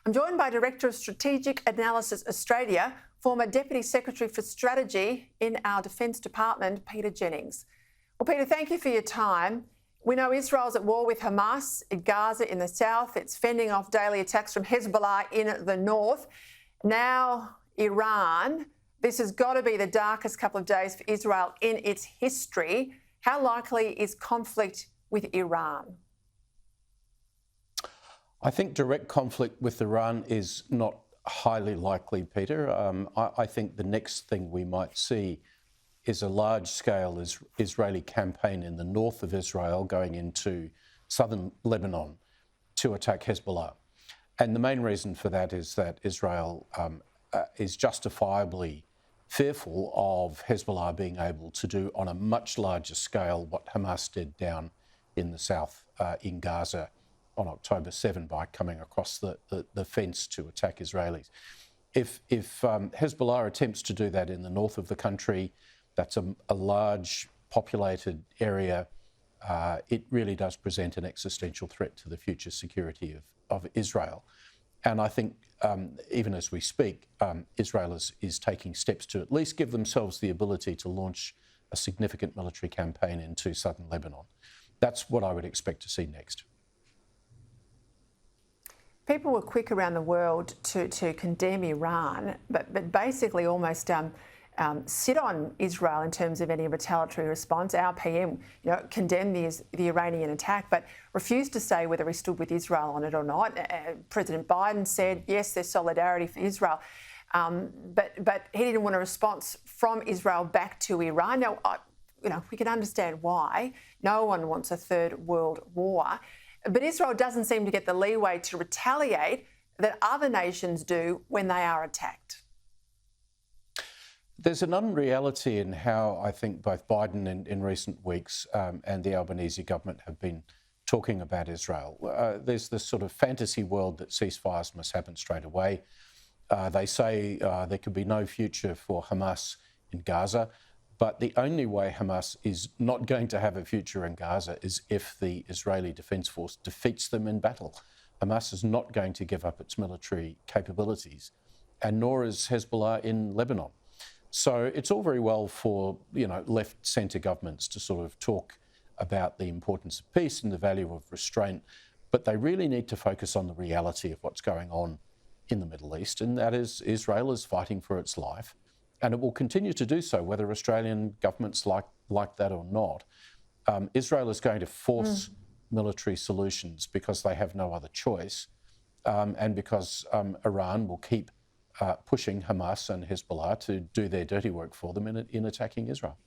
I'm joined by Director of Strategic Analysis Australia, former Deputy Secretary for Strategy in our Defence Department, Peta Jennings. Well, Peta, thank you for your time. We know Israel's at war with Hamas in Gaza in the south. It's fending off daily attacks from Hezbollah in the north. Now, Iran. This has got to be the darkest couple of days for Israel in its history. How likely is conflict with Iran? I think direct conflict with Iran is not highly likely, Peter. I think the next thing we might see is a large-scale Israeli campaign in the north of Israel going into southern Lebanon to attack Hezbollah. And the main reason for that is that Israel is justifiably fearful of Hezbollah being able to do on a much larger scale what Hamas did down in the south in Gaza on October 7 by coming across the fence to attack Israelis. If Hezbollah attempts to do that in the north of the country, that's a large populated area. It really does present an existential threat to the future security of Israel. And I think even as we speak, Israel is taking steps to at least give themselves the ability to launch a significant military campaign into southern Lebanon. That's what I would expect to see next. People were quick around the world to condemn Iran, but basically almost sit on Israel in terms of any retaliatory response. Our PM, condemned the Iranian attack, but refused to say whether he stood with Israel on it or not. President Biden said, yes, there's solidarity for Israel, but he didn't want a response from Israel back to Iran. Now, we can understand why. No one wants a third world war. But Israel doesn't seem to get the leeway to retaliate that other nations do when they are attacked. There's an unreality in how I think both Biden in recent weeks and the Albanese government have been talking about Israel. There's this sort of fantasy world that ceasefires must happen straight away. They say there could be no future for Hamas in Gaza. But the only way Hamas is not going to have a future in Gaza is if the Israeli Defence Force defeats them in battle. Hamas is not going to give up its military capabilities, and nor is Hezbollah in Lebanon. So it's all very well for, left-centre governments to sort of talk about the importance of peace and the value of restraint, but they really need to focus on the reality of what's going on in the Middle East, and that is Israel is fighting for its life. And it will continue to do so, whether Australian governments like that or not. Israel is going to force military solutions because they have no other choice, and because Iran will keep pushing Hamas and Hezbollah to do their dirty work for them in attacking Israel.